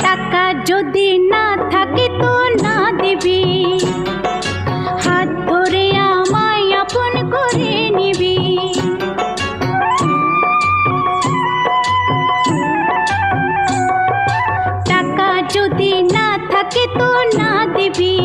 টাকা যদি না থাকে তো না দিবি, হাত ধরে আমায় আপন করে নিবি। টাকা যদি না থাকে তো না দিবি,